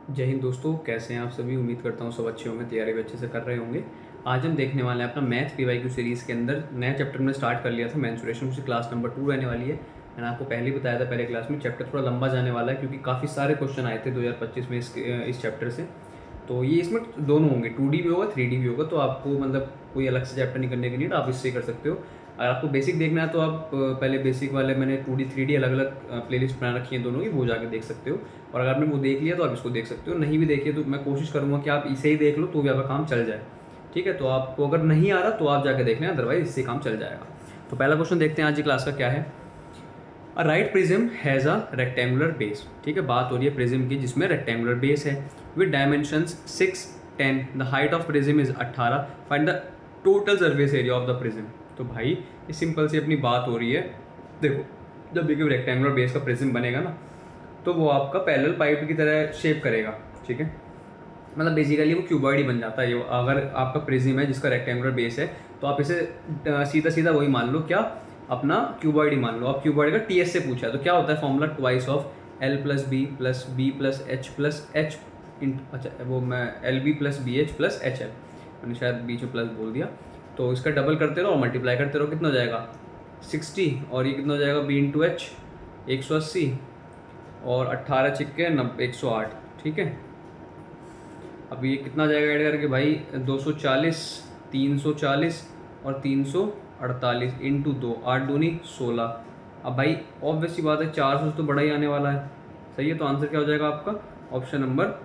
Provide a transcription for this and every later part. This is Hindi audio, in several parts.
जय हिंद दोस्तों, कैसे हैं आप सभी। उम्मीद करता हूँ सब अच्छे होंगे, तैयारी भी अच्छे से कर रहे होंगे। आज हम देखने वाले हैं अपना मैथ पीवाईक्यू सीरीज़ के अंदर नया चैप्टर में स्टार्ट कर लिया था मेंसुरेशन, उसकी क्लास नंबर 2 रहने वाली है। मैंने आपको पहले ही बताया था पहले क्लास में चैप्टर थोड़ा लंबा जाने वाला है क्योंकि काफ़ी सारे क्वेश्चन आए थे 2025 में इस चैप्टर से। तो ये इसमें दोनों होंगे, 2D भी होगा 3D भी होगा, तो आपको मतलब कोई अलग से चैप्टर नहीं करने की नीड, आप इससे कर सकते हो। अगर आपको बेसिक देखना है तो आप पहले बेसिक वाले मैंने 2D 3D अलग अलग प्लेलिस्ट बना रखी है दोनों की, वो जाके देख सकते हो। और अगर आपने वो देख लिया तो आप इसको देख सकते हो, नहीं भी देखिए तो मैं कोशिश करूँगा कि आप इसे ही देख लो तो भी आपका काम चल जाए। ठीक है, तो आपको अगर नहीं आ रहा तो आप जाके देख लें, अदरवाइज इससे काम चल जाएगा। तो पहला क्वेश्चन देखते हैं आज की क्लास का क्या है। A right prism has a rectangular base. ठीक है, बात हो रही है प्रिज्म की जिसमें रेक्टेंगुलर बेस है with dimensions 6, 10। The height of prism is 18। Find the total surface area of the prism. तो भाई ये सिंपल सी अपनी बात हो रही है। देखो, जब भी कोई रेक्टेंगुलर बेस का प्रिज्म बनेगा ना तो वो आपका पैरेलल पाइप की तरह शेप करेगा। ठीक है, मतलब बेसिकली वो क्यूबॉइड ही बन जाता है। ये अगर आपका प्रिज्म है जिसका रेक्टेंगुलर बेस है तो आप इसे सीधा सीधा वही मान लो, क्या अपना क्यूबॉइड ही मान लो। अब क्यूबॉइड का टीएस से पूछा है तो क्या होता है formula, twice of L plus B plus H अच्छा वो मैं L B plus B H plus H L, मैंने शायद बीच में प्लस बोल दिया। तो इसका डबल करते रहो और मल्टीप्लाई करते रहो, कितना हो जाएगा 60, और ये कितना हो जाएगा बी इंटू एच 180, और 18 छिक्के 90 108। ठीक है, अब ये कितना जाएगा ऐड करके भाई 240, 340 और 348 इंटू 2, 8 दूनी 16। अब भाई ऑब्वियस सी बात है 400 से तो बड़ा ही आने वाला है। सही है, तो आंसर क्या हो जाएगा आपका ऑप्शन नंबर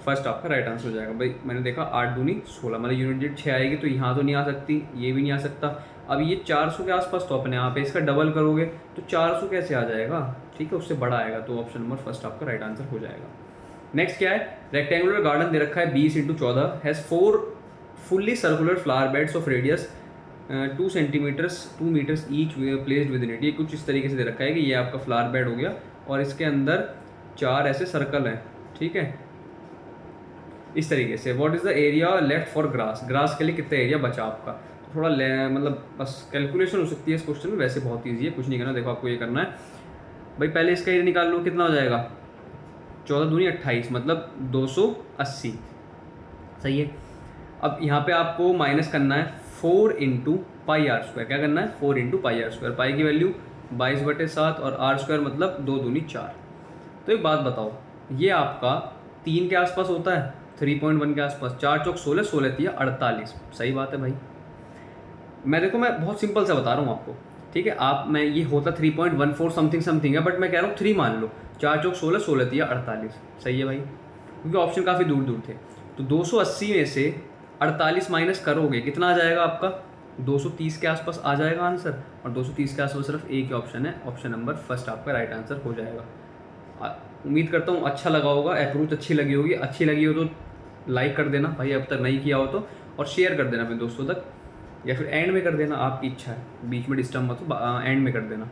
फर्स्ट आपका राइट आंसर हो जाएगा। भाई मैंने देखा 8 दूनी 16, मतलब यूनिट डिजिट 6 आएगी तो यहाँ तो नहीं आ सकती, ये भी नहीं आ सकता। अब ये 400 के आसपास तो अपने आप है, इसका डबल करोगे तो 400 कैसे आ जाएगा। ठीक है, उससे बड़ा आएगा, तो ऑप्शन नंबर फर्स्ट आपका राइट आंसर हो जाएगा। नेक्स्ट क्या है, रेक्टेंगुलर गार्डन दे रखा है 20x14 has 4 fully circular flower beds of radius 2 centimetres 2 metres each placed within it. ये कुछ इस तरीके से दे रखा है कि ये आपका फ्लावर बेड हो गया और इसके अंदर 4 ऐसे सर्कल हैं। ठीक है, इस तरीके से। What is the area left for grass, grass के लिए कितना एरिया बचा आपका। तो थोड़ा मतलब बस कैलकुलेशन हो सकती है इस क्वेश्चन में, वैसे बहुत ईजी है, कुछ नहीं करना। देखो आपको ये करना है भाई, पहले इसका एरिया निकाल लो, कितना हो जाएगा 14 दूनी 28, मतलब 280। सही है, अब यहाँ पे आपको माइनस करना है 4 इंटू पाई आर स्क्वायर। क्या करना है 4 इंटू पाई आर स्क्वायर, पाई की वैल्यू 22/7 और आर स्क्वायर मतलब 2 दूनी 4। तो एक बात बताओ, ये आपका 3 के आसपास होता है, 3.1 के आसपास, 4 चौक 16, 16 तिया 48। सही बात है भाई, मैं बहुत सिंपल सा बता रहा हूँ आपको। ठीक है, आप मैं ये होता 3.14 समथिंग समथिंग है, बट मैं कह रहा हूँ 3 मान लो, 4 चौक 16, 16 तिया 48। सही है भाई, क्योंकि ऑप्शन काफ़ी दूर दूर थे। तो 280 में से 48 माइनस करोगे कितना आ जाएगा आपका 230 के आसपास आ जाएगा आंसर, और 230 के आसपास सिर्फ एक ही ऑप्शन है, ऑप्शन नंबर फर्स्ट आपका राइट आंसर हो जाएगा। उम्मीद करता हूँ अच्छा लगा होगा, अप्रोच अच्छी लगी होगी। अच्छी लगी हो तो लाइक कर देना भाई, अब तक नहीं किया हो तो, और शेयर कर देना अपने दोस्तों तक, या फिर एंड में कर देना, आपकी इच्छा है, बीच में डिस्टर्ब मत हो, एंड में कर देना।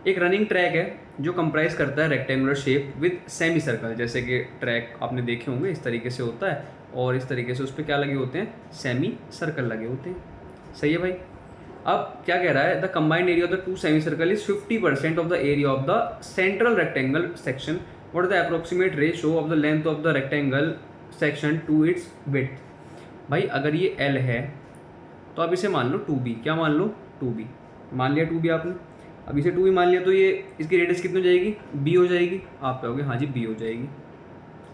एक रनिंग ट्रैक है जो कंप्राइज करता है rectangular shape with semi circle. जैसे कि ट्रैक आपने देखे होंगे इस तरीके से होता है, और इस तरीके से उस पर क्या लगे होते हैं, सेमी सर्कल लगे होते हैं। सही है भाई, अब क्या कह रहा है, the combined area of the 2 semi circle is 50% of the area of the central rectangle section. What is the approximate ratio of the length of the rectangle section two it's width. भाई अगर ये L है तो आप इसे मान लो 2B। क्या मान लो 2B, मान लिया 2B आपने। अब इसे 2B मान लिया तो ये इसकी रेडियस कितनी हो जाएगी, B हो जाएगी। आप कहोगे हाँ जी B हो जाएगी।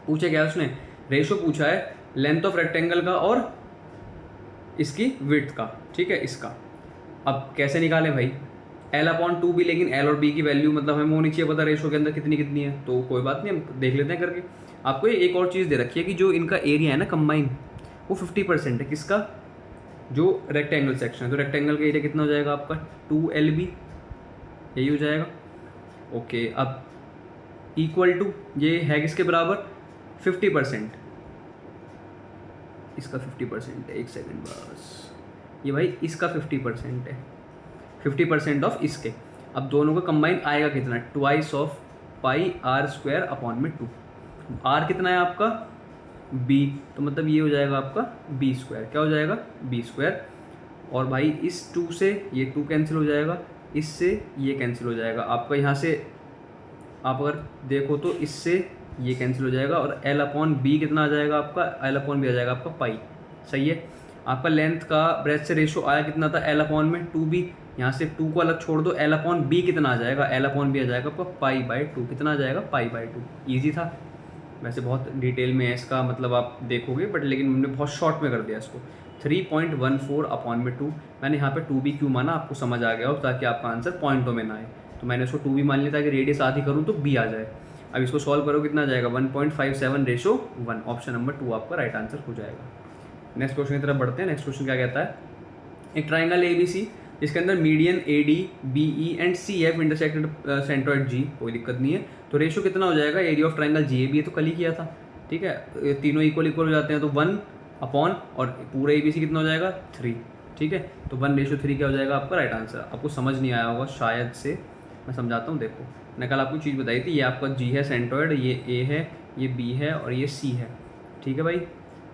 पूछा क्या है उसने, रेशियो पूछा है लेंथ ऑफ रेक्टेंगल का और इसकी विड्थ का। ठीक है, इसका अब कैसे निकालें भाई, L/2B, लेकिन L और B की वैल्यू मतलब हमें होनी चाहिए पता रेशियो के अंदर कितनी कितनी है। तो कोई बात नहीं, हम देख लेते हैं करके। आपको एक और चीज़ दे रखी है कि जो इनका एरिया है ना कंबाइन, वो 50% है। किसका, जो रेक्टेंगल सेक्शन है। तो रेक्टेंगल का एरिया कितना हो जाएगा आपका 2LB, यही हो जाएगा। ओके, अब इक्वल टू ये है किसके बराबर 50%, इसका 50% है। एक सेकेंड बस, ये भाई इसका 50% है, 50% ऑफ इसके। अब दोनों का कंबाइन आएगा कितना, twice of pi r square upon में 2। आर कितना है आपका B, तो मतलब ये हो जाएगा आपका B स्क्वायर। क्या हो जाएगा B स्क्वायर, और भाई इस 2 से ये 2 कैंसिल हो जाएगा, इससे ये कैंसिल हो जाएगा। आपका यहाँ से आप अगर देखो तो इससे ये कैंसिल हो जाएगा और एल अपॉन बी कितना आ जाएगा आपका, एल अपॉन बी आ जाएगा आपका पाई। सही है। आपका लेंथ का ब्रेथ से रेशो आया कितना था, एल अपॉन में 2b, यहाँ से 2 को अलग छोड़ दो, एल अपॉन बी कितना आ जाएगा, एल अपॉन बी आ जाएगा आपका पाई बाई 2। कितना आ जाएगा, पाई बाई 2। ईजी था, वैसे बहुत डिटेल में है इसका मतलब आप देखोगे, बट लेकिन हमने बहुत शॉर्ट में कर दिया इसको। 3.14 अपॉन में 2, मैंने यहाँ पे 2b क्यों माना, आपको समझ आ गया हो ताकि आपका आंसर पॉइंटों में ना आए, तो मैंने उसको 2b मान लिया ताकि रेडियस आधी करूँ तो b आ जाए। अब इसको सॉल्व करो कितना आ जाएगा, 1.57/1, ऑप्शन नंबर 2 आपका राइट आंसर हो जाएगा। नेक्स्ट क्वेश्चन की तरफ बढ़ते हैं। नेक्स्ट क्वेश्चन क्या कहता है, एक ट्राइंगल ABC जिसके अंदर median AD BE and CF intersected centroid G, कोई दिक्कत नहीं है। तो रेशो कितना हो जाएगा, एरिया ऑफ ट्राइंगल GAB, ये तो कल ही किया था, ठीक है। तीनों इक्वल हो जाते हैं तो 1 अपॉन और पूरा ABC कितना हो जाएगा 3, ठीक है। तो 1:3 क्या हो जाएगा आपका राइट आंसर। आपको समझ नहीं आया होगा शायद से, मैं समझाता हूँ। देखो मैंने कल आपको चीज़ बताई थी, ये आपका G है सेंट्रॉइड, ये A है, ये B है और ये C है, ठीक है भाई।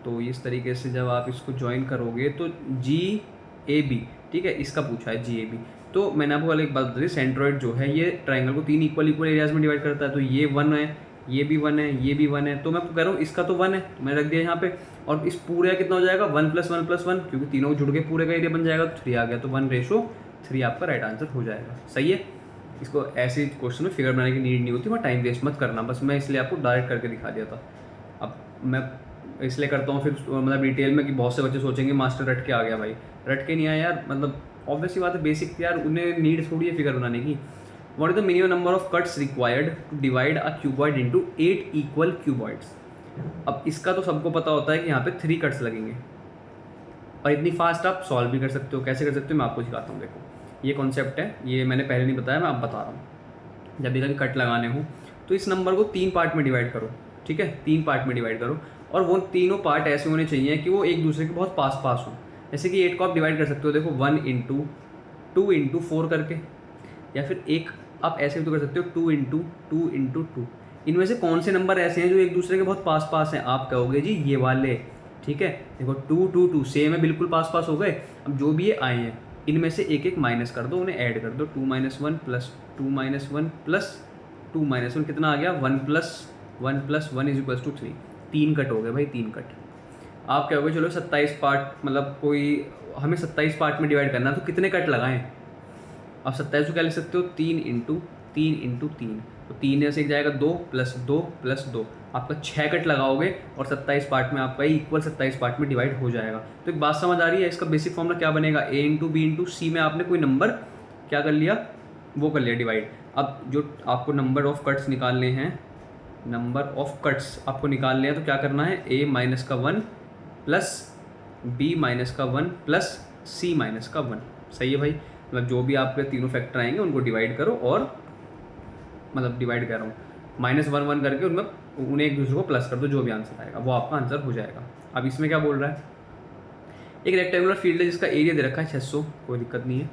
तो इस तरीके से जब आप इसको ज्वाइन करोगे तो GAB, ठीक है, इसका पूछा है GAB। तो मैंने आपको एक बात बताई, सेंट्रॉइड जो है ये ट्राइंगल को 3 इक्वल एरियाज में डिवाइड करता है, तो ये 1 है, ये भी 1 है, ये भी 1 है, तो मैं कह रहा हूँ इसका तो 1 है, तो मैंने रख दिया यहाँ पे। और इस पूरे का कितना हो जाएगा 1 + 1 + 1, क्योंकि तीनों जुड़ के पूरे का एरिया बन जाएगा, तो 3 आ गया, तो 1:3 आपका राइट आंसर हो जाएगा। सही है। इसको ऐसे क्वेश्चन में फिगर बनाने की नीड नहीं होती, मैं टाइम वेस्ट मत करना, बस मैं इसलिए आपको डायरेक्ट करके दिखा दिया था। अब मैं इसलिए करता हूँ फिर मतलब डिटेल में कि बहुत से बच्चे सोचेंगे मास्टर रट के आ गया, भाई रट के नहीं आया यार, मतलब ऑब्वियसली बात है, बेसिक यार, उन्हें नीड थोड़ी है फिगर बनाने की। What is the minimum number of cuts required to divide a cuboid into 8 equal cuboids. अब इसका तो सबको पता होता है कि यहाँ पे 3 कट्स लगेंगे, और इतनी फास्ट आप सॉल्व भी कर सकते हो। कैसे कर सकते हो मैं आपको सिखाता हूँ। देखो ये कॉन्सेप्ट है, ये मैंने पहले नहीं बताया, मैं अब बता रहा हूँ। जब भी कभी कट लगाने हो तो इस नंबर को 3 पार्ट में डिवाइड करो, ठीक है, 3 पार्ट में डिवाइड करो, और वो तीनों पार्ट ऐसे होने चाहिए कि वो एक दूसरे के बहुत पास पास हों। जैसे कि 8 को आप डिवाइड कर सकते हो, देखो 1 × 2 × 4 करके, या फिर एक आप ऐसे भी तो कर सकते हो 2 × 2 × 2। इनमें से कौन से नंबर ऐसे हैं जो एक दूसरे के बहुत पास पास हैं, आप कहोगे जी ये वाले, ठीक है। देखो 2 2 2 सेम है, बिल्कुल पास पास हो गए। अब जो भी ये आए हैं इनमें से एक एक माइनस कर दो, उन्हें ऐड कर दो, 2 - 1 + 2 - 1 + 2 - 1 कितना आ गया, 1 + 1 + 1 = 3। 3 कट हो गए भाई, 3 कट। आप कहोगे चलो 27 पार्ट, मतलब कोई हमें 27 पार्ट में डिवाइड करना है तो कितने कट लगाएं। आप 27 को क्या लिख सकते हो, 3 × 3 × 3, तो 3 से एक जाएगा 2 + 2 + 2, आपका 6 कट लगाओगे और 27 पार्ट में आपका इक्वल 27 पार्ट में डिवाइड हो जाएगा। तो एक बात समझ आ रही है, इसका बेसिक फॉर्मूला क्या बनेगा, A × B × C में आपने कोई नंबर क्या कर लिया, वो कर लिया डिवाइड। अब जो आपको नंबर ऑफ कट्स निकालने हैं, नंबर ऑफ कट्स आपको निकालने हैं, तो क्या करना है, A - 1 + B - 1 + C - 1। सही है भाई। मतलब जो भी आपके तीनों फैक्टर आएंगे उनको डिवाइड करो, और मतलब डिवाइड कर रहा हूँ -1 1 करके उनमें उन्हें एक दूसरे को प्लस कर दो, जो भी आंसर आएगा वो आपका आंसर हो जाएगा। अब इसमें क्या बोल रहा है, एक रेक्टेंगुलर फील्ड है जिसका एरिया दे रखा है 600, कोई दिक्कत नहीं है।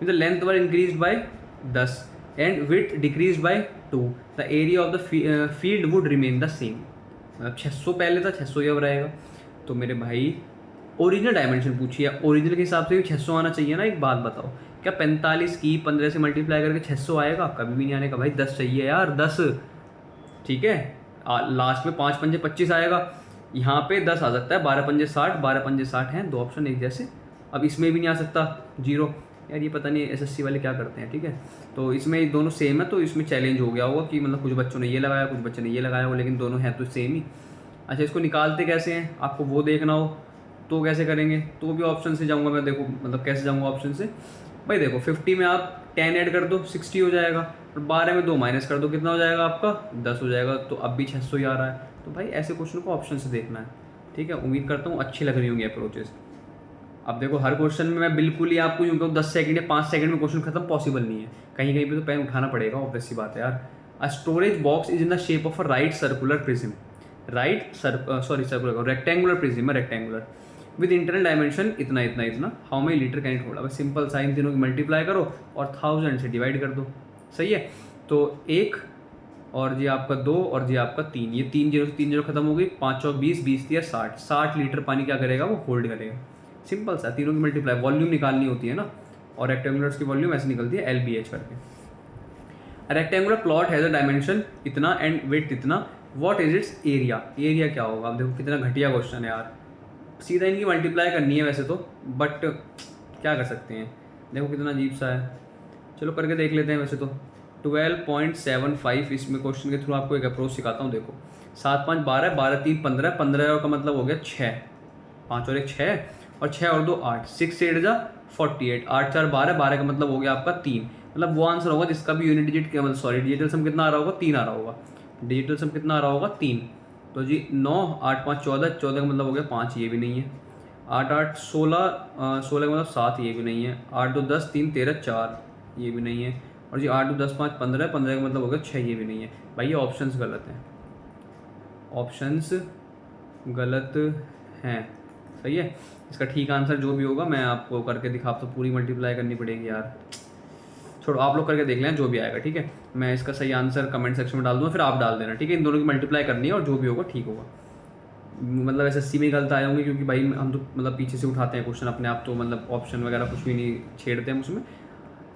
The length were increase by 10 and width decrease by 2, the area of the field would remain the same. मतलब 600 पहले था, 600 ही अब रहेगा। तो मेरे भाई ओरिजिनल डायमेंशन पूछी है, ओरिजिनल के हिसाब से भी 600 आना चाहिए ना। एक बात बताओ, क्या 45 की 15 से मल्टीप्लाई करके 600 आएगा, कभी भी नहीं आने का भाई। 10 चाहिए यार, 10, ठीक है। लास्ट में 5 पंजे 25 आएगा, यहाँ पे 10 आ सकता है, 12 पंजे 60, 12 पंजे 60 हैं, 2 ऑप्शन एक जैसे। अब इसमें भी नहीं आ सकता 0, यार ये पता नहीं SSC वाले क्या करते हैं, ठीक है। तो इसमें दोनों सेम है, तो इसमें चैलेंज हो गया होगा कि मतलब कुछ बच्चों ने ये लगाया, कुछ बच्चों ने ये लगाया हो, लेकिन दोनों हैं तो सेम ही। अच्छा, इसको निकालते कैसे हैं, आपको वो देखना हो तो कैसे करेंगे, तो भी ऑप्शन से जाऊँगा मैं। देखो मतलब कैसे जाऊँगा ऑप्शन से, भाई देखो 50 में आप 10 ऐड कर दो, 60 हो जाएगा, और 12 में 2 माइनस कर दो, कितना हो जाएगा आपका 10 हो जाएगा। तो अब भी 600 ही आ रहा है। तो भाई ऐसे क्वेश्चन को ऑप्शन से देखना है, ठीक है। उम्मीद करता हूँ अच्छी लग रही होंगी अप्रोचेस। अब देखो हर क्वेश्चन में मैं बिल्कुल ही आपको यूँ कहूँ 10 सेकंड या 5 सेकंड में क्वेश्चन खत्म पॉसिबल नहीं है, कहीं कहीं पे तो पेन उठाना पड़ेगा, ऑब्वियस सी बात है यार। A storage box is in the shape of a right circular prism, rectangular prism है, रेक्टेंगुलर विद इंटरनल डायमेंशन इतना इतना इतना, how many litre can it hold. अब सिंपल साइन तीनों की मल्टीप्लाई करो और 1000 से डिवाइड कर दो, सही है। तो 1 और जी आपका 2 और जी आपका 3, ये 3 जीरो से 3 जीरो खत्म हो गई, 5 और 20, 20 दिया 60, 60 लीटर पानी क्या करेगा, वो होल्ड करेगा। सिंपल सा, तीनों की मल्टीप्लाई, वॉल्यूम निकालनी होती है ना, और रेक्टेंगुलर्स की वॉल्यूम ऐसे निकलती है LBH करके। Rectangular plot has a dimension इतना एंड विड्थ इतना what is it's area, area क्या होगा। अब देखो कितना घटिया क्वेश्चन है यार, सीधा इनकी मल्टीप्लाई करनी है वैसे तो, बट क्या कर सकते हैं, देखो कितना अजीब सा है। चलो करके देख लेते हैं। वैसे तो 12.75 इसमें क्वेश्चन के थ्रू आपको एक अप्रोच सिखाता हूँ। देखो 7 5 12, 12 3 15, 15 का मतलब हो गया 6, 5 और 1 6, और 6 और 2 8, 6 8 जा 48, 8 4 12, 12 का मतलब हो गया आपका 3। मतलब वो आंसर होगा जिसका भी यूनिट डिजिट मतलब सॉरी डिजिटल सम कितना आ रहा होगा, 3 आ रहा होगा। डिजिटल सम कितना आ रहा होगा, 3। तो जी 9 8 5 14, 14 का मतलब हो गया 5, ये भी नहीं है। 8 8 16, 16 का मतलब 7, ये भी नहीं है। 8 2 10 3 13 4, ये भी नहीं है। और जी 8 2 10 5 15, 15 का मतलब हो गया 6, ये भी नहीं है। भाई ये ऑप्शंस गलत हैं, ऑप्शंस गलत हैं। सही है, इसका ठीक आंसर जो भी होगा मैं आपको करके दिखाता हूँ। पूरी मल्टीप्लाई करनी पड़ेगी यार, छोड़ो आप लोग करके देख लें जो भी आएगा। ठीक है, मैं इसका सही आंसर कमेंट सेक्शन में डाल दूँगा, फिर आप डाल देना। ठीक है, इन दोनों की मल्टीप्लाई करनी है और जो भी होगा ठीक होगा। मतलब एसएससी में गलत आए होंगे क्योंकि भाई हम तो मतलब पीछे से उठाते हैं क्वेश्चन अपने आप, तो मतलब ऑप्शन वगैरह कुछ भी नहीं छेड़ते हम उसमें।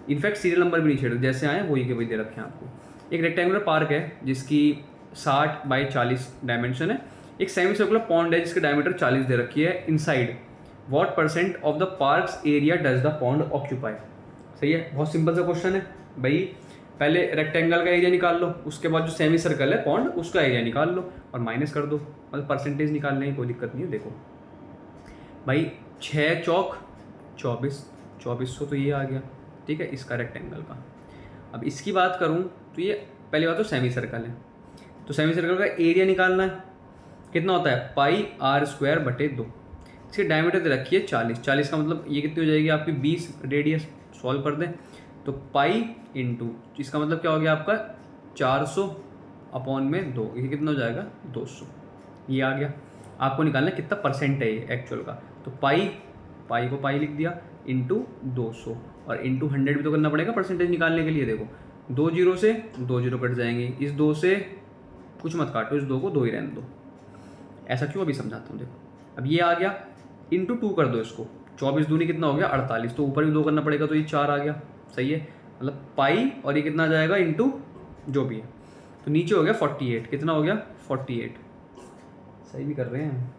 इनफैक्ट सीरियल नंबर भी नहीं छेड़ते, जैसे आए वही के वही दे रखे हैं आपको। एक रेक्टेंगुलर पार्क है जिसकी 60 बाई 40 डायमेंशन है। एक सेमी सर्कुलर पॉन्ड है जिसकी डायमीटर 40 दे रखी है। Inside what percent of the parks area does the pond occupy. सही है, बहुत सिंपल सा क्वेश्चन है भाई। पहले रेक्टेंगल का एरिया निकाल लो, उसके बाद जो सेमी सर्कल है पॉन्ड उसका एरिया निकाल लो और माइनस कर दो, मतलब परसेंटेज निकालने की कोई दिक्कत नहीं है। देखो भाई 6 चौक 24, 2400 तो ये आ गया। ठीक है, इसका रेक्टेंगल का। अब इसकी बात करूँ तो ये पहली बात तो सेमी सर्कल है, तो सेमी सर्कल का एरिया निकालना है, कितना होता है पाई आर स्क्वायर बटे 2। इसकी डायमीटर दे रखी है 40, 40 का मतलब ये कितनी हो जाएगी आपकी 20 रेडियस। सॉल्व कर दें तो पाई इंटू इसका मतलब क्या हो गया आपका 400 अपॉन में 2, ये कितना हो जाएगा 200, ये आ गया। आपको निकालना है कितना परसेंट है ये एक्चुअल का, तो पाई को पाई लिख दिया इंटू 200 और इंटू 100 भी तो करना पड़ेगा परसेंटेज निकालने के लिए। देखो 2 जीरो से 2 जीरो कट जाएंगे, इस 2 से कुछ मत काटो, इस 2 को 2 ही रहने दो। ऐसा क्यों, अभी समझाता हूँ। देखो अब ये आ गया, इंटू 2 कर दो इसको, 24 दूनी कितना हो गया 48, तो ऊपर भी 2 करना पड़ेगा तो ये 4 आ गया। सही है, मतलब पाई और ये कितना आ जाएगा इंटू जो भी है, तो नीचे हो गया 48, कितना हो गया 48। सही भी कर रहे हैं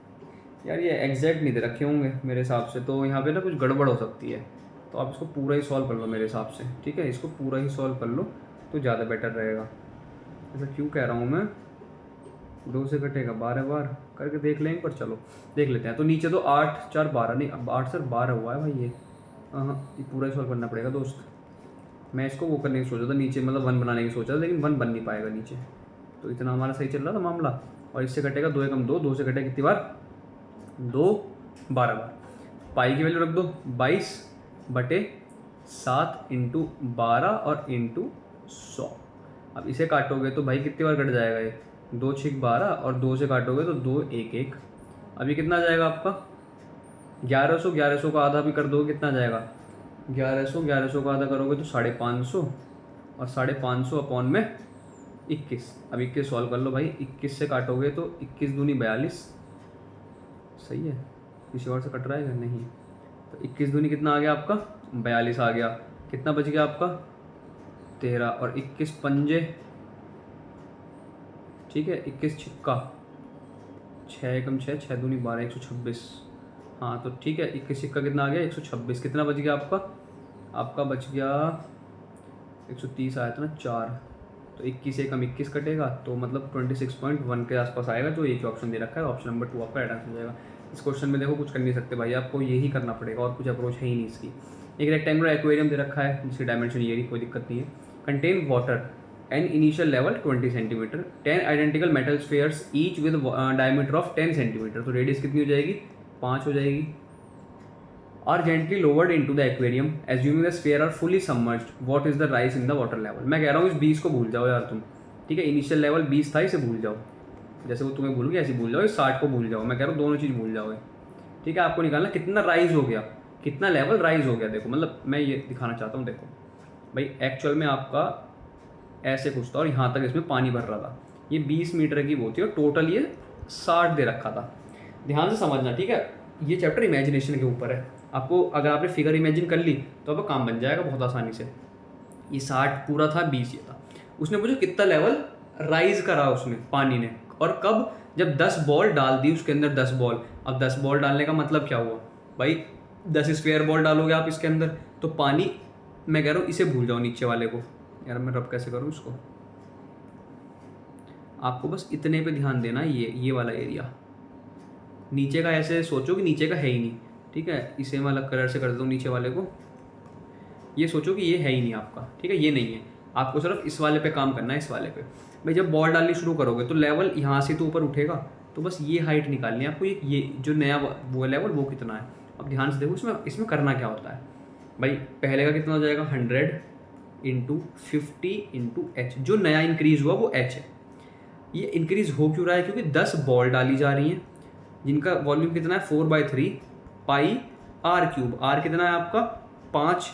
यार, ये एग्जैक्ट नहीं दे रखे होंगे मेरे हिसाब से, तो यहाँ पे ना कुछ गड़बड़ हो सकती है। तो आप इसको पूरा ही सॉल्व कर लो मेरे हिसाब से। ठीक है, इसको पूरा ही सॉल्व कर लो तो ज़्यादा बेटर रहेगा। ऐसा क्यों कह रहा हूँ मैं, 2 से कटेगा 12 बार, करके देख लेंगे, पर चलो देख लेते हैं। तो नीचे तो 8 4 12 नहीं, अब 8 से 12 हुआ है भाई ये। हाँ, ये पूरा ही सॉल्व करना पड़ेगा दोस्त। मैं इसको वो करने की सोचा था नीचे, मतलब 1 बनाने की सोचा था, लेकिन 1 बन नहीं पाएगा नीचे। तो इतना हमारा सही चल रहा था मामला। और इससे कटेगा 2 एकम 2, 2 से कटेगा कितनी बार 2, 12 बार। पाई की वैल्यू रख दो 22 बटे 7 इंटू 12 और इंटू 100। अब इसे काटोगे तो भाई कितनी बार कट जाएगा ये, 2 6 12 और 2 से काटोगे तो 2 1 1। अभी कितना आ जाएगा आपका 1100, 1100 का आधा भी कर दोगे कितना आ जाएगा 1100, 1100 का आधा करोगे तो 550 और 550 अपॉन में 21। अब 21 सॉल्व कर लो भाई, 21 से काटोगे तो 21 दूनी 42। सही है, किसी और से कट रहा है क्या, नहीं। तो 21 दूनी कितना आ गया आपका 42 आ गया। कितना बच गया आपका 13 और 21 पंजे, ठीक है 21 छिक्का 6 एकम 6, 6 दूनी 12, 126। हाँ तो ठीक है, 21 छिक्का कितना आ गया 126। कितना बच गया आपका बच गया 130 आया था ना 4, तो 21 एकम 21 कटेगा तो मतलब 26.1 के आसपास आएगा, जो एक ही ऑप्शन दे रखा है। ऑप्शन नंबर 2 आपका एड हो जाएगा। इस क्वेश्चन में देखो कुछ कर नहीं सकते भाई, आपको यही करना पड़ेगा और कुछ अप्रोच है ही नहीं इसकी। एक रेक्टेंगुलर एक्वेरियम दे रखा है जिसकी डायमेंशन ये नहीं, कोई दिक्कत नहीं है। Contain water an initial level 20 centimetre, 10 identical metal spheres each with diameter of 10 centimetre, तो रेडियस कितनी हो जाएगी 5 हो जाएगी। Are gently lowered into the aquarium assuming the sphere are fully submerged, what is the rise in the water level. मैं कह रहा हूँ इस 20 को भूल जाओ यार तुम। ठीक है, इनिशियल लेवल 20 था, इसे भूल जाओ, जैसे वो तुम्हें भूल गया ऐसे भूल जाओ। इस 60 को भूल जाओ, मैं कह रहा हूँ दोनों चीज़ भूल जाओगे। ठीक है, आपको निकालना कितना राइज हो गया, कितना लेवल राइज हो गया। देखो मतलब मैं ये दिखाना चाहता हूँ। देखो भाई एक्चुअल में आपका ऐसे कुछ था और यहाँ तक इसमें पानी भर रहा था, ये 20 मीटर की वो थी और टोटल ये 60 दे रखा था। ध्यान से समझना, ठीक है, ये चैप्टर इमेजिनेशन के ऊपर है। आपको अगर आपने फिगर इमेजिन कर ली तो आपका काम बन जाएगा बहुत आसानी से। ये 60 पूरा था, 20 ये था। उसने मुझे कितना लेवल राइज करा उसमें पानी ने, और कब? जब 10 बॉल डाल दी उसके अंदर, 10 बॉल। अब 10 बॉल डालने का मतलब क्या हुआ भाई? 10 स्क्वायर बॉल डालोगे आप इसके अंदर तो पानी, मैं कह रहा हूँ इसे भूल जाओ नीचे वाले को। यार मैं रब कैसे करूँ इसको? आपको बस इतने पे ध्यान देना, ये वाला एरिया नीचे का ऐसे सोचो कि नीचे का है ही नहीं, ठीक है? इसे मैं अलग कलर से कर देता हूँ नीचे वाले को। ये सोचो कि ये है ही नहीं आपका, ठीक है? ये नहीं है, आपको सिर्फ इस वाले पे काम करना है, इस वाले पे। भाई जब बॉल डालनी शुरू करोगे तो लेवल यहाँ से तो ऊपर उठेगा, तो बस ये हाइट निकालनी है आपको। ये जो नया वो लेवल वो कितना है, अब ध्यान से देखो इसमें करना क्या होता है भाई। पहले का कितना हो जाएगा? 100 इंटू 50 इंटू एच। जो नया इंक्रीज हुआ वो एच है। ये इंक्रीज हो क्यों रहा है? क्योंकि 10 बॉल डाली जा रही हैं जिनका वॉल्यूम कितना है? 4/3 पाई आर क्यूब। आर कितना है आपका? 5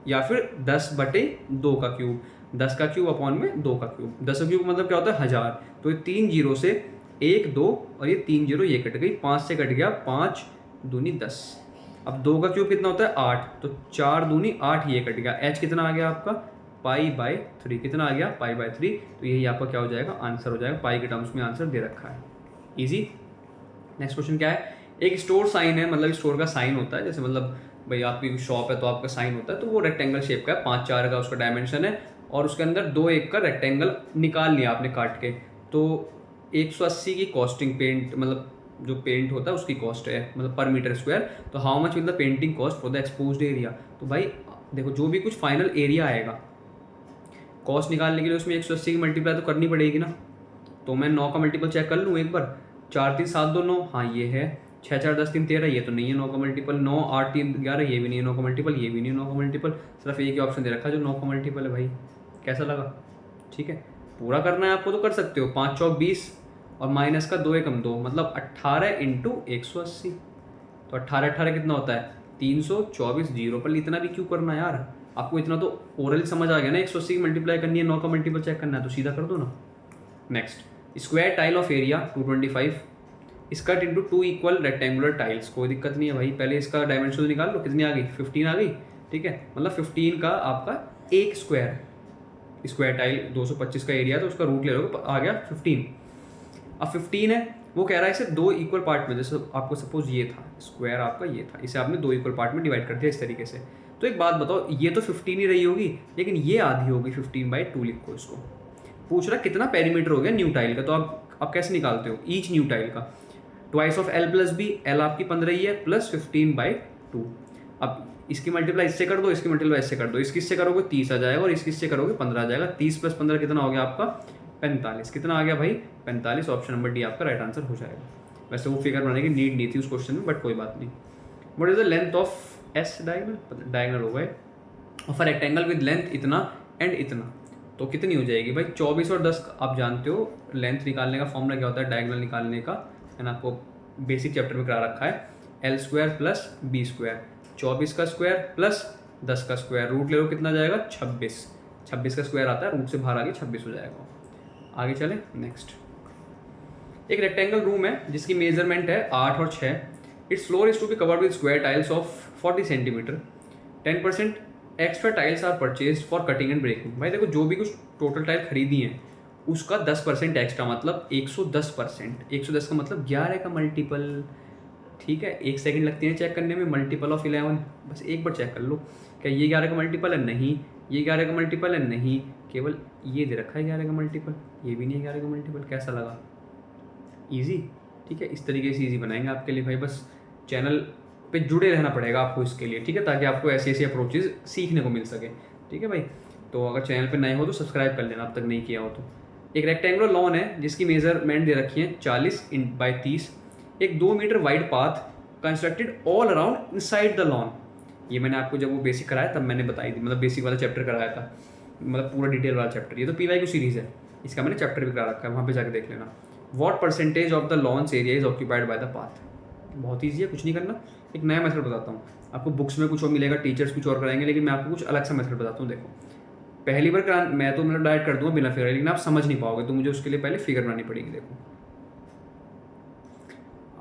या फिर 10/2 का क्यूब। 10 का क्यूब अपॉन में 2 का क्यूब। 10 का क्यूब मतलब क्या होता है? 1000। तो ये 3 जीरो से 1 2 और ये 3 जीरो ये कट गई, 5 से कट गया, 5 दूनी 10। अब 2 का क्यूब कितना होता है? 8। तो 4 दूनी 8 ये कट गया। एच कितना आ गया आपका? पाई/3। कितना आ गया? पाई/3। तो यही आपका क्या हो जाएगा? आंसर हो जाएगा। पाई के टर्म्स में आंसर दे रखा है। इजी। नेक्स्ट क्वेश्चन क्या है? एक स्टोर साइन है, मतलब स्टोर का साइन होता है, जैसे मतलब भाई आपकी शॉप है तो आपका साइन होता है, तो वो रेक्टेंगल शेप का है, 5/4 का उसका डायमेंशन है, और उसके अंदर 2/1 का रेक्टेंगल निकाल लिया आपने काट के। तो 180 की कॉस्टिंग, पेंट मतलब जो पेंट होता है उसकी कॉस्ट है, मतलब पर मीटर स्क्वायर। तो how much will the painting cost for the exposed area? तो भाई देखो, जो भी कुछ फाइनल एरिया आएगा, कॉस्ट निकालने के लिए उसमें 180 की मल्टीप्लाई तो करनी पड़ेगी ना। तो मैं 9 का मल्टीपल चेक कर लूँ एक बार। 4 3 7 2 9, हाँ ये है। 6 4 10 3 13, ये तो नहीं है 9 का मल्टीपल। 9 8 3 11, ये भी नहीं है 9 का मल्टीपल, ये भी नहीं है 9 का मल्टीपल। सिर्फ एक ही ऑप्शन दे रखा है जो 9 का मल्टीपल है। भाई कैसा लगा? ठीक है, पूरा करना है आपको तो कर सकते हो। 5 चौक 20 और माइनस का 2 एकम 2, मतलब 18 इंटू 180। तो 18 18 कितना होता है? 324। जीरो पर इतना भी क्यों करना यार? आपको इतना तो ओरल समझ आ गया ना, 180 की मल्टीप्लाई करनी है, 9 का मल्टीपल चेक करना है, तो सीधा कर दो ना। Next, square tile of area 225 is cut into 2 equal rectangular tiles. कोई दिक्कत नहीं है भाई, पहले इसका डायमेंशन निकाल लो, कितनी आ गई? 15 आ गई, ठीक है? मतलब 15 का आपका एक स्क्वायर टाइल 225 का एरिया, तो उसका रूट ले लो, आ गया 15। अब 15 है, वो कह रहा है इसे 2 इक्वल पार्ट में, जैसे आपको सपोज ये था स्क्वायर, आपका ये था, इसे आपने 2 इक्वल पार्ट में डिवाइड कर दिया इस तरीके से। तो एक बात बताओ, ये तो 15 ही रही होगी, लेकिन ये आधी होगी, 15/2 लिखो इसको। पूछ रहा कितना पेरीमीटर हो गया न्यू टाइल का, तो आप कैसे निकालते हो? ईच न्यू टाइल का twice of L plus B. L आपकी 15 ही है, प्लस 15/2। अब इसकी मल्टीप्लाई इससे कर दो, इसकी मल्टीप्लाई इससे कर दो। इससे करोगे 30 आ जाएगा और इससे करोगे 15 आ जाएगा। 30 + 15 कितना हो गया आपका? 45। कितना आ गया भाई? 45। ऑप्शन नंबर डी आपका राइट आंसर हो जाएगा। वैसे वो फिगर बनाने की नीड नहीं थी उस क्वेश्चन में, बट कोई बात नहीं। What is the length of S diagonal हो गए of a rectangle with length इतना एंड इतना, तो कितनी हो जाएगी भाई? 24 और 10 आप जानते हो लेंथ निकालने का फॉर्मूला क्या होता है डायगोनल निकालने का, मैंने आपको बेसिक चैप्टर में करा रखा है। L² + B²। 24 का स्क्वायर प्लस 10 का स्क्वायर, रूट ले लो, कितना जाएगा? 26। 26 का स्क्वायर आता है, रूट से बाहर आगे 26 हो जाएगा। आगे चले नेक्स्ट। एक रेक्टेंगल रूम है जिसकी मेजरमेंट है 8 और 6। Its floor is to be covered with square tiles of 40 centimetre. 10% extra tiles are purchase for cutting and breaking. भाई देखो, जो भी कुछ टोटल टाइल खरीदी हैं उसका 10% एक्स्ट्रा, मतलब 110%। 110 का मतलब 11 का मल्टीपल, ठीक है? 1 सेकंड लगती है चेक करने में। मल्टीपल ऑफ 11, बस एक बार चेक कर लो, क्या ये 11 का मल्टीपल है? नहीं। ये 11 का मल्टीपल है? नहीं। केवल ये दे रखा है 11 का मल्टीपल, ये भी नहीं है 11 का मल्टीपल। कैसा लगा? ईजी, ठीक है? इस तरीके से ईजी बनाएंगे आपके लिए भाई। बस चैनल पे जुड़े रहना पड़ेगा आपको इसके लिए, ठीक है? ताकि आपको ऐसी ऐसी अप्रोचेज सीखने को मिल सके, ठीक है भाई? तो अगर चैनल पे नए हो तो सब्सक्राइब कर लेना, अब तक नहीं किया हो तो। एक रेक्टेंगुलर लॉन है जिसकी मेजरमेंट दे रखी है 40/30। एक 2 metre wide path constructed all around inside the lawn. ये मैंने आपको जब वो बेसिक कराया तब मैंने बताई थी, मतलब बेसिक वाला चैप्टर कराया था, मतलब पूरा डिटेल वाला चैप्टर। ये तो PYQ सीरीज़ है, इसका मैंने चैप्टर भी करा रखा है, वहाँ पे जाकर देख लेना। What percentage of the lawn's area is occupied by the path. बहुत ईजी है, कुछ नहीं करना। एक नया मेथड बताता हूँ आपको। बुक्स में कुछ और मिलेगा, टीचर्स कुछ और कराएंगे, लेकिन मैं आपको कुछ अलग सा मेथड बताता हूँ। देखो, पहली बार मैं तो मतलब डायरेक्ट कर दूंगा बिना फिगर, लेकिन आप समझ नहीं पाओगे, तो मुझे उसके लिए पहले फिगर बनानी पड़ेगी। देखो,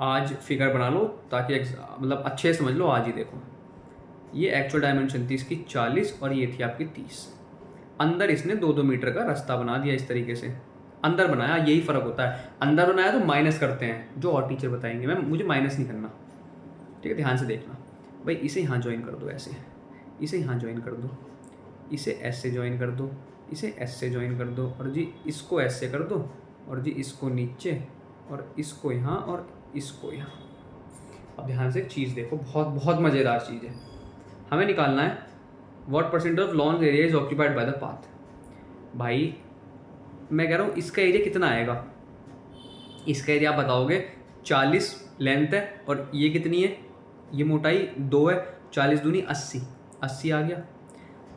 आज फिगर बना लो ताकि मतलब अच्छे समझ लो आज ही। देखो, ये एक्चुअल डायमेंशन थी इसकी 40 और ये थी आपकी 30। अंदर इसने 2-2 मीटर का रास्ता बना दिया इस तरीके से, अंदर बनाया, यही फ़र्क होता है। अंदर बनाया तो माइनस करते हैं, जो और टीचर बताएंगे, मैम मुझे माइनस नहीं करना, ठीक है, ध्यान से देखना भाई। इसे यहाँ ज्वाइन कर दो ऐसे, इसे यहाँ ज्वाइन कर दो, इसे एस से ज्वाइन कर दो, इसे एस से ज्वाइन कर दो, और जी इसको एस से कर दो, और जी इसको नीचे, और इसको यहाँ, और इसको यहाँ। अब ध्यान से एक चीज़ देखो, बहुत बहुत मज़ेदार चीज़ है। हमें निकालना है what percent of long area is occupied by the path. भाई मैं कह रहा हूँ इसका एरिया कितना आएगा, इसका एरिया आप बताओगे। 40 लेंथ है और ये कितनी है, ये मोटाई 2 है, 40 दूनी 80, 80 आ गया।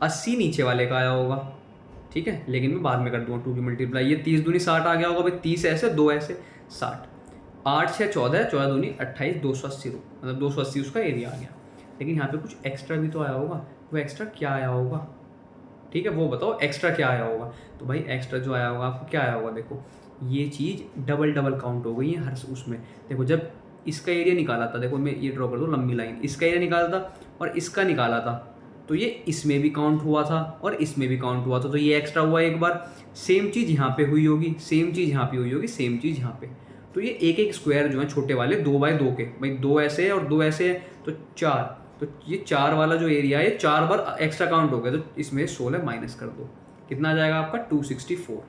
80 नीचे वाले का आया होगा, ठीक है, लेकिन मैं बाद में कर दूँगा 2 की मल्टीप्लाई। ये 30 दूनी 60 आ गया होगा भाई, 30 ऐसे 2 ऐसे 60, 8 6 14, 14 दूनी 28, 280 मतलब 280 उसका एरिया आ गया। लेकिन यहाँ पे कुछ एक्स्ट्रा भी तो आया होगा, वो एक्स्ट्रा क्या आया होगा, ठीक है, वो बताओ एक्स्ट्रा क्या आया होगा। तो भाई एक्स्ट्रा जो आया होगा आपको क्या आया होगा, देखो ये चीज़ डबल डबल काउंट हो गई है हर उसमें। देखो जब इसका एरिया निकाला था, देखो मैं ये ड्रॉ कर दूँ लंबी लाइन, इसका एरिया निकाला था और इसका निकाला था, तो ये इसमें भी काउंट हुआ था और इसमें भी काउंट हुआ था, तो ये एक्स्ट्रा हुआ एक बार। सेम चीज़ यहाँ पे हुई होगी, सेम चीज़ यहाँ पे हुई होगी, सेम चीज़ यहाँ पे। तो ये एक एक स्क्वायर जो है छोटे वाले 2 बाय 2 के, भाई 2 ऐसे है और 2 ऐसे है, तो 4, तो ये 4 वाला जो एरिया है 4 बार एक्स्ट्रा काउंट हो गया, तो इसमें 16 माइनस कर दो, कितना आ जाएगा आपका 264।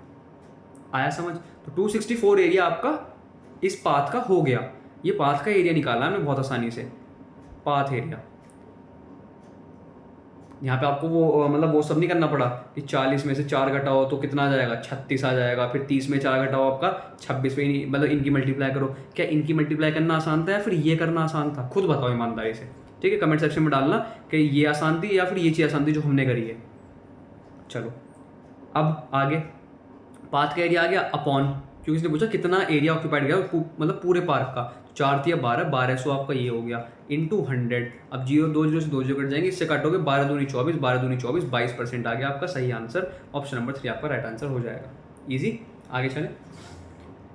आया समझ? तो 264 एरिया आपका इस पाथ का हो गया। ये पाथ का एरिया निकाला हमने बहुत आसानी से, पाथ एरिया। यहाँ पे आपको वो मतलब वो सब नहीं करना पड़ा कि 40 में से 4 घटाओ तो कितना आ जाएगा, 36 आ जाएगा, फिर 30 में 4 घटाओ आपका 26 में, मतलब इनकी मल्टीप्लाई करो। क्या इनकी मल्टीप्लाई करना आसान था या फिर ये करना आसान था, खुद बताओ ईमानदारी से, ठीक है, कमेंट सेक्शन में डालना कि ये आसान थी या फिर ये चीज़ आसान थी जो हमने करी है। चलो अब आगे, पाथ का एरिया आ गया अपॉन, क्योंकि इसने पूछा कितना एरिया ऑक्यूपाइड गया मतलब पूरे पार्क का, 4 थी 12, 1200 आपका ये हो गया इंटू 100। अब 0 2 0 से 2 0 कट जाएंगे, इससे काटोगे 12 दूनी 24, 12 दूनी 24, 22% आ गया आपका सही आंसर। ऑप्शन नंबर 3 आपका राइट आंसर हो जाएगा। इजी, आगे चलें।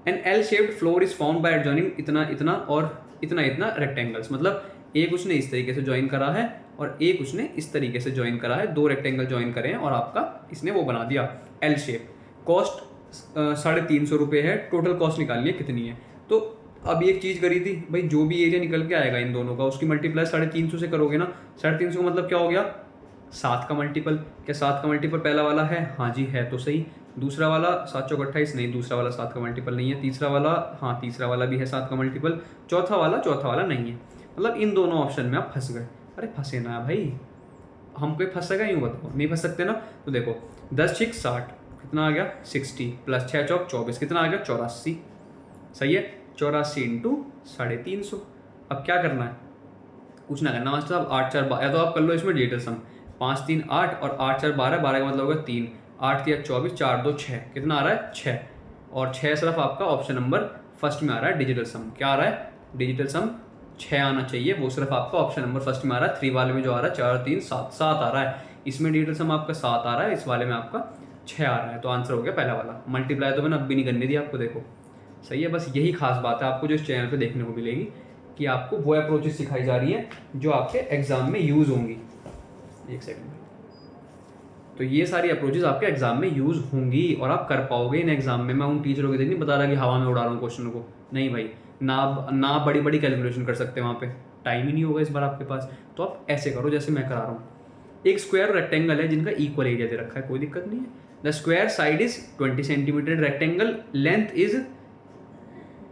An L shaped floor is found by joining इतना इतना और इतना इतना रेक्टेंगल्स, मतलब एक उसने इस तरीके से ज्वाइन करा है और एक उसने इस तरीके से ज्वाइन करा है, 2 रेक्टेंगल ज्वाइन करे हैं और आपका इसने वो बना दिया एल शेप। कॉस्ट 350 रुपये है, टोटल कॉस्ट निकालनी है कितनी है। तो अब एक चीज़ करी थी भाई, जो भी एरिया निकल के आएगा इन दोनों का उसकी मल्टीप्लाई 350 से करोगे ना, 350 का मतलब क्या हो गया, 7 का मल्टीपल। क्या 7 का मल्टीपल पहला वाला है, हाँ जी है तो सही। दूसरा वाला 7 चौक 28 नहीं, दूसरा वाला 7 का मल्टीपल नहीं है। तीसरा वाला, हाँ तीसरा वाला भी है 7 का मल्टीपल। चौथा वाला नहीं है, मतलब इन दोनों ऑप्शन में आप फंस गए। अरे फंसे ना भाई, हम कोई फंस सका यूँ बताओ, नहीं फंस सकते ना। तो देखो 10 6 60 कितना आ गया 60, प्लस 6 चौक 24 कितना आ गया 84, सही है। 84 इंटू 350। अब क्या करना है, कुछ ना करना मास्टर साहब, 8 4 12, या तो आप कर लो इसमें डिजिटल सम, 5 3 8 और 8 4 12, 12 का मतलब होगा 3, 8 3 24, 4 2 6, कितना आ रहा है 6, और 6 सिर्फ आपका ऑप्शन नंबर फर्स्ट में आ रहा है डिजिटल सम। क्या आ रहा है, डिजिटल सम 6 आना चाहिए, वो सिर्फ आपका ऑप्शन नंबर फर्स्ट में आ रहा है। 3 वाले में जो आ रहा है 4 3 7 7 आ रहा है, इसमें डिजिटल सम आपका 7 आ रहा है, इस वाले में आपका 6 आ रहा है, तो आंसर हो गया पहला वाला। मल्टीप्लाई तो मैंने अब भी नहीं करनी थी आपको, देखो सही है। बस यही खास बात है आपको जो इस चैनल पे देखने को मिलेगी कि आपको वो अप्रोचेस सिखाई जा रही है जो आपके एग्जाम में यूज़ होंगी। एक सेकंड, तो ये सारी अप्रोचेस आपके एग्जाम में यूज़ होंगी और आप कर पाओगे इन एग्जाम में। मैं उन टीचरों के नहीं बता रहा कि हवा में उड़ा रहा हूँ क्वेश्चन को, नहीं भाई, ना बड़ी बड़ी कैलकुलेशन कर सकते वहाँ पे, टाइम ही नहीं होगा इस बार आपके पास। तो आप ऐसे करो जैसे मैं करा रहा हूँ। एक स्क्वायर रेक्टेंगल है जिनका इक्वल एरिया दे रखा है, कोई दिक्कत नहीं है। The square side is 20 centimetre, rectangle length is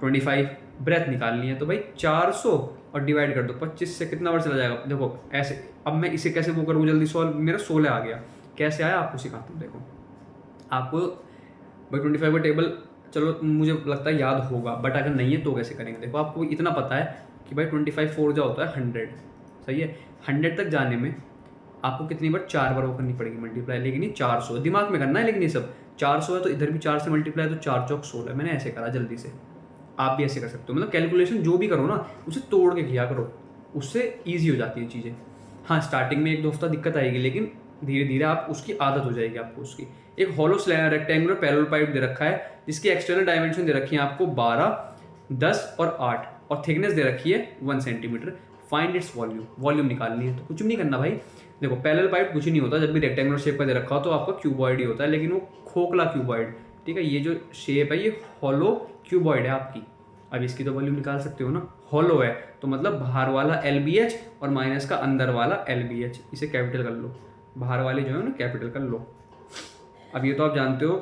25, breadth निकालनी है। तो भाई 400 और डिवाइड कर दो 25 से, कितना बार चला जाएगा, देखो ऐसे। अब मैं इसे कैसे वो करूँ जल्दी सॉल्व, मेरा 16 आ गया, कैसे आया आपको सिखाता हूँ। देखो आपको भाई 25 का टेबल चलो मुझे लगता है याद होगा, बट अगर नहीं है तो कैसे करेंगे। देखो आपको इतना पता है कि भाई 25 4 जो होता है 100, सही है। 100 तक जाने में आपको कितनी बार, 4 बार वो करनी पड़ेगी मल्टीप्लाई, लेकिन ये 400 दिमाग में करना है। लेकिन ये सब 400 है तो इधर भी 4 से मल्टीप्लाई, तो 4 चौक 16। मैंने ऐसे करा जल्दी से, आप भी ऐसे कर सकते हो। मतलब कैलकुलेशन जो भी करो ना उसे तोड़ के किया करो, उससे ईजी हो जाती है चीज़ें। हाँ स्टार्टिंग में 1-2 हफ्ता दिक्कत आएगी, लेकिन धीरे धीरे आप उसकी आदत हो जाएगी आपको उसकी। एक हॉलो रेक्टेंगुलर पैरेलल पाइप दे रखा है जिसकी एक्सटर्नल डायमेंशन दे रखी है आपको 12, 10 और 8, और थिकनेस दे रखी है 1 centimetre. Find its volume, volume निकालनी है। तो कुछ भी नहीं करना भाई, देखो पैरेलल पाइप कुछ नहीं होता, जब भी रेक्टेंगुलर शेप का दे रखा हो तो आपका क्यूबॉइड ही होता है, लेकिन वो खोखला क्यूबॉइड, ठीक है। ये जो शेप है ये हॉलो क्यूबॉइड है आपकी। अब इसकी तो वैल्यू निकाल सकते हो ना, हॉलो है तो मतलब बाहर वाला LBH और माइनस का अंदर वाला LBH, इसे कैपिटल कर लो, बाहर वाले जो है ना कैपिटल कर लो। अब ये तो आप जानते हो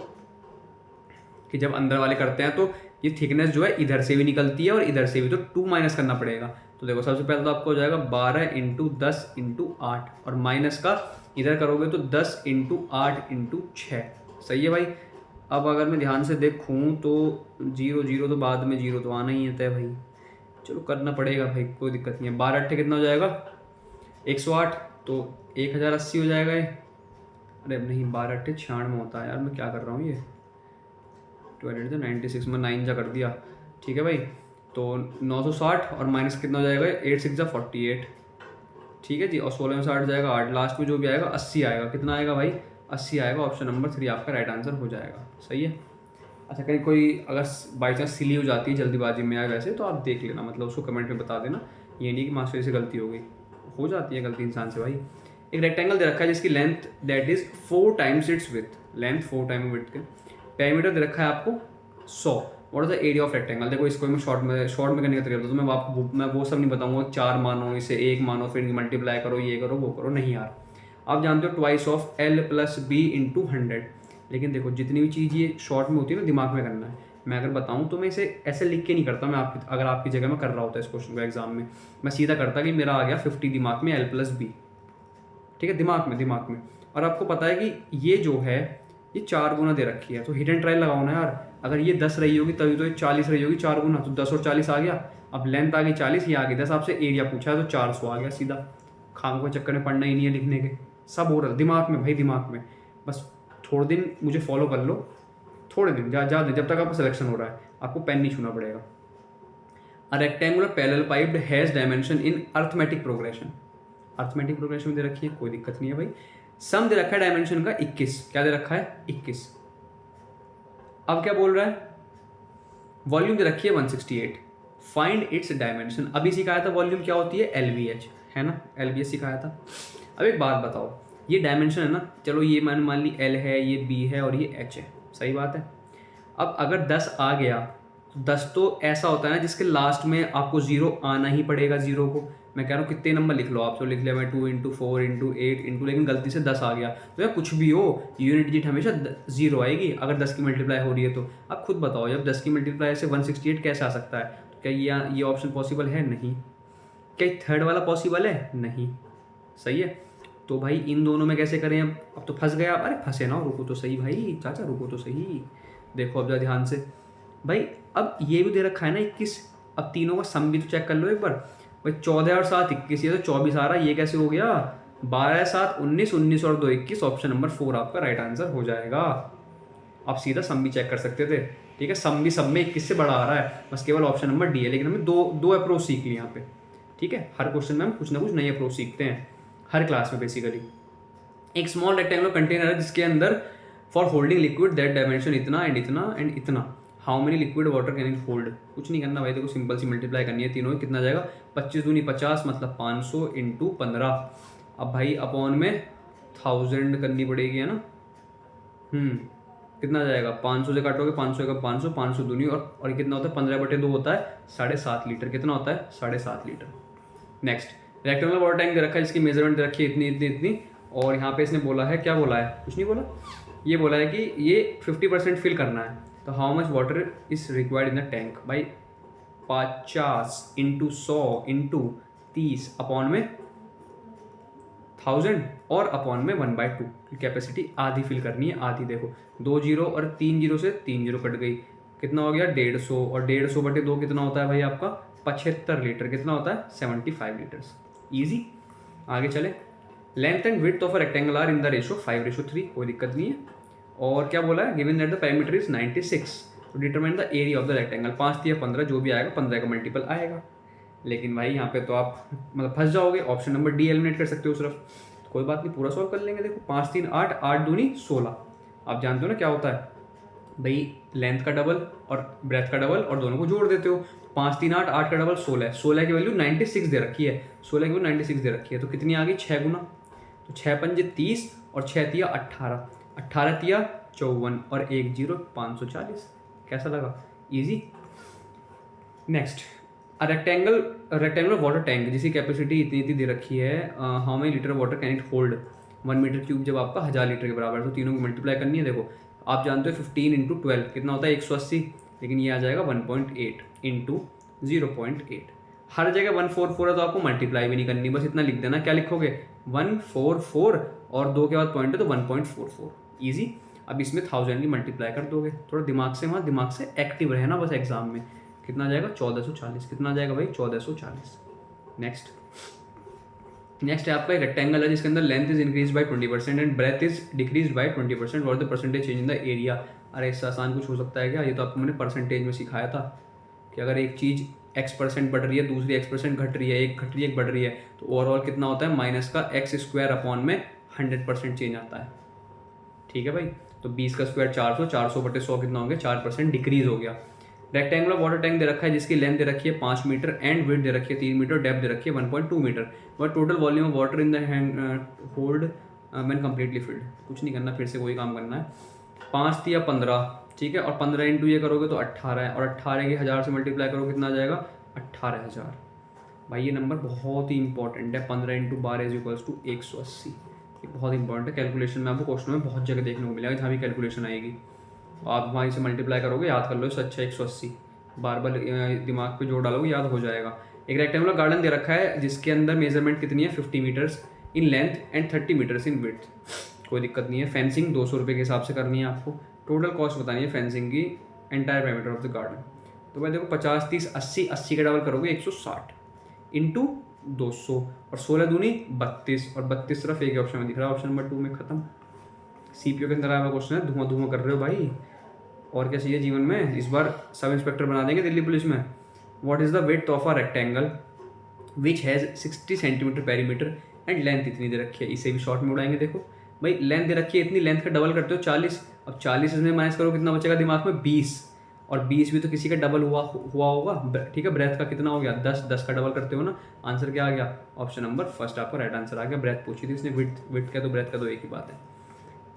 कि जब अंदर वाले करते हैं तो ये थिकनेस जो है इधर से भी निकलती है और इधर से भी, तो 2 माइनस करना पड़ेगा। तो देखो सबसे पहले तो आपको हो जाएगा 12 × 10 × 8 और माइनस का इधर करोगे तो 10 × 8 × 6। सही है भाई। अब अगर मैं ध्यान से देखूँ तो 0 0 तो बाद में 0 तो आना ही है तय भाई, चलो करना पड़ेगा भाई, कोई दिक्कत नहीं है। 12 8 कितना हो जाएगा 108, तो 1080 हो जाएगा ये। अरे नहीं 12 8 96 होता है यार, मैं क्या कर रहा हूँ ये 96 में 9 जा कर दिया। ठीक है भाई, तो 960 और माइनस कितना हो जाएगा 8 6 48। ठीक है जी, और 16 में 60 जाएगा 8, लास्ट में जो भी आएगा 80 आएगा। कितना आएगा भाई 80 आएगा। ऑप्शन नंबर 3 आपका राइट आंसर हो जाएगा। सही है। अच्छा कहीं कोई अगर बाई चांस सिली हो जाती है जल्दीबाजी में या वैसे, तो आप देख लेना, मतलब उसको कमेंट में बता देना, ये नहीं कि मास्टर से गलती हो गई, हो जाती है गलती इंसान से भाई। एक रेक्टेंगल दे रखा है जिसकी length that is 4 times it's with, length 4 time with के, पैरामीटर दे रखा है आपको 100। What is the area of rectangle. देखो इसको मैं शॉर्ट में करने का तरीका तो मैं वो सब नहीं बताऊंगा, 4 मानो इसे 1 मानो फिर मल्टीप्लाई करो ये करो वो करो, नहीं यार। आप जानते हो ट्वाइस ऑफ L + B × 100। लेकिन देखो जितनी भी चीज़ ये शॉर्ट में होती है ना दिमाग में करना है। मैं अगर बताऊं तो मैं इसे ऐसे लिख के नहीं करता, मैं अगर आपकी जगह में कर रहा होता इस क्वेश्चन को एग्जाम में, मैं सीधा करता कि मेरा आ गया 50 दिमाग में L + B। ठीक है, दिमाग में। और आपको पता है कि ये जो है ये 4 गुना दे रखी है, तो हिट एंड ट्रायल लगाओ ना यार। अगर ये 10 रही होगी तभी तो ये 40 रही होगी 4 गुना, तो 10 और 40 आ गया। अब लेंथ आ गई 40, ये आ गई 10, आपसे एरिया पूछा है तो 400 आ गया सीधा। खाम को चक्कर में पढ़ना ही नहीं है लिखने के, सब हो रहा है दिमाग में भाई, दिमाग में। बस थोड़े दिन मुझे फॉलो कर लो, थोड़े दिन ज़्यादा, जब तक आपका सिलेक्शन हो रहा है आपको पेन नहीं छूना पड़ेगा। A rectangular parallel piped has dimension in arithmetic progression. Arithmetic progression में दे रखी है, कोई दिक्कत नहीं है भाई। सम दे रखा है डायमेंशन का 21, क्या दे रखा है 21। अब क्या बोल रहा है, वॉल्यूम दे रखी है 168, फाइंड इट्स डायमेंशन। अभी सिखाया था वॉल्यूम क्या होती है LBH, है ना, LBH सिखाया था। अब एक बात बताओ, ये डायमेंशन है ना, चलो ये मान ली L है, ये B है और ये H है, सही बात है। अब अगर 10 आ गया तो 10 तो ऐसा होता है ना जिसके लास्ट में आपको 0 आना ही पड़ेगा। 0 को मैं कह रहा हूँ कितने नंबर लिख लो आप, तो लिख लिया मैं 2 × 4 × 8 लेकिन गलती से 10 आ गया तो यार कुछ भी हो यूनिट डिजिट हमेशा 0 आएगी अगर 10 की मल्टीप्लाई हो रही है। तो अब खुद बताओ जब 10 की मल्टीप्लाई से 168 कैसे आ सकता है, तो क्या ये ऑप्शन पॉसिबल है? नहीं। क्या थर्ड वाला पॉसिबल है? नहीं। सही है, तो भाई इन दोनों में कैसे करें? अब तो फंस गया। अरे फंसे ना, रुको तो सही भाई, चाचा रुको तो सही, देखो अब जरा ध्यान से भाई। अब ये भी दे रखा है ना 21, अब तीनों का सम भी तो चेक कर लो एक बार भाई। 14 और 7 21, ये तो 24 आ रहा है, ये कैसे हो गया? 12 7 19, 19 और 2 21, ऑप्शन नंबर 4 आपका राइट आंसर हो जाएगा। आप सीधा सम भी चेक कर सकते थे। ठीक है, सम भी सब में 21 से बड़ा आ रहा है, बस केवल ऑप्शन नंबर डी है। लेकिन हमने दो अप्रोच सीख ली यहाँ पे। ठीक है, हर क्वेश्चन में हम कुछ ना कुछ नई अप्रोच सीखते हैं हर क्लास में बेसिकली। एक स्मॉल रेक्टेंगुलर कंटेनर है जिसके अंदर for holding liquid that dimension इतना एंड इतना एंड इतना, how many liquid water can it hold. कुछ नहीं करना भाई, देखो सिंपल सी मल्टीप्लाई करनी है तीनों, कितना जाएगा 25 दूनी 50 मतलब 500 × 15। अब भाई अपॉन में 1000 करनी पड़ेगी, है ना। कितना जाएगा 500 से काटोगे 500 का 500, 500 दूनी और कितना होता है 15/2 होता है 7.5 लीटर। कितना होता है 7.5 litre. Next rectangular water tank दे रखा है जिसकी मेजरमेंट दे रखी है इतनी इतनी इतनी, और यहाँ पे इसने बोला है, क्या बोला है, कुछ नहीं बोला, ये बोला है कि ये 50% फिल करना है। तो how much water is required in the tank भाई, 50 × 100 × 30 अपॉन में 1000 और अपॉन में 1/2। कैपेसिटी आधी फिल करनी है, आधी। देखो 2 0 और 3 0 से 3 0 कट गई, कितना हो गया 150, और 150/2 कितना होता है भाई आपका 75 लीटर। कितना होता है 75 लीटर्स। ईजी, आगे चले। Length and width of a rectangle are in the ratio 5:3, कोई दिक्कत नहीं है। और क्या बोला है, given that the perimeter is 96 to determine the area of the rectangle. 5 या 15 जो भी आएगा 15 का मल्टीपल आएगा। लेकिन भाई यहाँ पे तो आप मतलब फंस जाओगे, ऑप्शन नंबर डी एलिमिनेट कर सकते हो सिर्फ, तो कोई बात नहीं पूरा सॉल्व कर लेंगे। देखो 5 3 8, 8 दूनी 16। आप जानते हो ना क्या होता है भाई, लेंथ का डबल और ब्रेथ का डबल और दोनों को जोड़ देते हो। 5 3 8, 8 का डबल 16, 16 की वैल्यू 96 दे रखी है, 16 की वैल्यू 96 दे रखी है, तो कितनी आ गई 6 गुना। तो 6 पंजे 30 और 6 तिया 18, 18 तिया 54 और 1 0 540। कैसा लगा? Easy. Next, rectangular water tank जिसकी कैपेसिटी इतनी दे रखी है, how many litre water can it hold? 1 metre cube जब आपका 1000 लीटर के बराबर है तो तीनों को मल्टीप्लाई करनी है। देखो आप जानते हो 15 इंटू 12 कितना होता है 180, लेकिन ये आ जाएगा 1.8 इंटू 0.8। हर जगह 144 है तो आपको मल्टीप्लाई भी नहीं करनी, बस इतना लिख देना। क्या लिखोगे? 144 और 2 के बाद पॉइंट है तो 1.44। ईजी। अब इसमें 1000 की मल्टीप्लाई कर दोगे, थोड़ा दिमाग से एक्टिव रहना बस एग्जाम में। कितना आ जाएगा? 1440। कितना आ जाएगा भाई? 1440। नेक्स्ट है आपका एक रेक्टेंगल है जिसके अंदर length is increase by 20% and breadth is decrease by 20%। What the percentage change in the area? अरे इससे आसान कुछ हो सकता है क्या? ये तो आपको मैंने परसेंटेज में सिखाया था कि अगर एक चीज़ x% बढ़ रही है, दूसरी x% घट रही है, एक घट रही है एक बढ़ रही है, तो ओवरऑल कितना होता है? माइनस का x² अपॉन में 100% चेंज आता है। ठीक है भाई, तो 20 का स्क्वायर 400, 400 बटे 100 कितना हो गया? 4% डिक्रीज हो गया। रेक्टेंगुलर वाटर टैंक दे रखा है जिसकी लेंथ दे रखी है 5 मीटर एंड विड्थ दे रखी है 3 मीटर, डेप्थ दे रखी है 1.2 metre. But total volume of water in the hand hold man completely filled. कुछ नहीं करना, फिर से वही काम करना है। 5 थी या 15, ठीक है, और 15 इंटू ये करोगे तो 18 है, और 18 के 1000 से मल्टीप्लाई करोगे कितना आ जाएगा? 18000। भाई ये नंबर बहुत ही इंपॉर्टेंट है। 15 इंटू 12 इज इक्वल्स टू 180। ये बहुत इंपॉर्टेंट है, कैलकुलेशन में आपको क्वेश्चन में बहुत जगह देखने को मिलेगा जहाँ भी कैलकुलेशन आएगी। आप वहाँ से मल्टीप्लाई करोगे, याद कर लो इससे अच्छा 180। बार बार दिमाग पे जोर डालोगे, याद हो जाएगा। एक रेक्टेंगुलर गार्डन दे रखा है जिसके अंदर मेजरमेंट कितनी है? 50 metres in length and 30 metres in width. कोई दिक्कत नहीं है। फेंसिंग 200 रुपये के हिसाब से करनी है आपको। टोटल कॉस्ट बतानी है फेंसिंग की, entire perimeter of the garden. तो भाई देखो 50 30 80, 80 का डबल करोगे 160 इंटू 200 और 16 दूनी 32, और 32 सिर्फ एक ऑप्शन में दिख रहा है, ऑप्शन नंबर 2 में खत्म। सीपीओ के अंदर आया हुआ क्वेश्चन है, धुआं धुआं कर रहे हो भाई। और क्या चाहिए जीवन में? इस बार सब इंस्पेक्टर बना देंगे दिल्ली पुलिस में। What is the width of a rectangle which has 60 centimetre perimeter and length इतनी दे रखी है? इसे भी शॉर्ट में उड़ाएंगे। देखो भाई लेंथ दे रखी है इतनी, लेंथ का डबल करते हो 40, अब 40 इसमें माइनस करो कितना बचेगा दिमाग में? 20, और 20 भी तो किसी का डबल हुआ होगा, ठीक है। ब्रेथ का कितना हो गया? 10, 10 का डबल करते हो ना, आंसर क्या आ गया? ऑप्शन नंबर फर्स्ट आपका राइट आंसर आ गया। ब्रेथ पूछी थी इसने, विड्थ का तो ब्रेथ का तो एक ही बात है।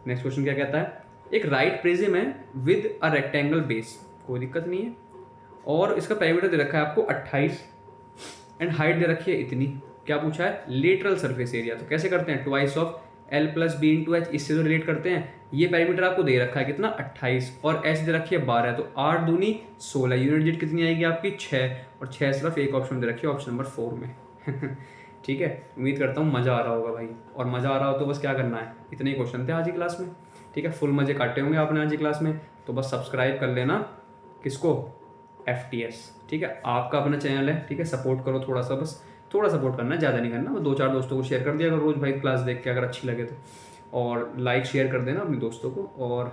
नेक्स्ट क्वेश्चन क्या कहता है? एक राइट प्रिज्म है विद अ रेक्टेंगल बेस, कोई दिक्कत नहीं है, और इसका पेरीमीटर दे रखा है आपको 28 एंड हाइट दे रखी है इतनी। क्या पूछा है? Lateral surface area. तो कैसे करते हैं? Twice of L plus B into H, इससे तो रिलेट करते हैं। ये पेरीमीटर आपको दे रखा है कितना? 28, और एच दे रखी है 12, तो 8 दूनी 16। यूनिट डिजिट कितनी आएगी आपकी? 6, और 6 सिर्फ एक ऑप्शन दे रखी है, ऑप्शन नंबर 4 में। ठीक है, उम्मीद करता हूँ मज़ा आ रहा होगा भाई, और मज़ा आ रहा हो तो बस क्या करना है, इतने ही क्वेश्चन थे आज की क्लास में। ठीक है, फुल मज़े काटे होंगे आपने आज की क्लास में, तो बस सब्सक्राइब कर लेना। किसको? FTS। ठीक है, आपका अपना चैनल है, ठीक है, सपोर्ट करो थोड़ा सा, बस थोड़ा सपोर्ट करना है, ज़्यादा नहीं करना। वो 2-4 दोस्तों को शेयर कर दिया अगर रोज़ भाई क्लास देख के अगर अच्छी लगे तो, और लाइक शेयर कर देना अपने दोस्तों को। और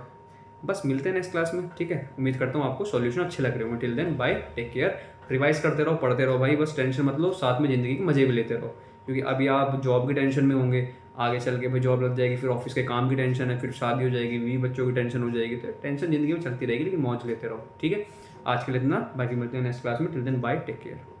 बस मिलते हैं नेक्स्ट क्लास में। ठीक है, उम्मीद करता हूँ आपको सॉल्यूशन अच्छे लग रहे होंगे। Till then bye, take care. Revise करते रहो, पढ़ते रहो भाई, बस टेंशन मत लो, साथ में ज़िंदगी के मज़े भी लेते रहो, क्योंकि अभी आप जॉब की टेंशन में होंगे, आगे चल के भाई जॉब लग जाएगी, फिर ऑफिस के काम की टेंशन है, फिर शादी हो जाएगी, बीवी बच्चों की टेंशन हो जाएगी, तो टेंशन ज़िंदगी में चलती रहेगी, लेकिन मौज लेते रहो। ठीक है, आज के लिए इतना, बाकी मिलते हैं नेक्स्ट क्लास में। Till then bye, take care.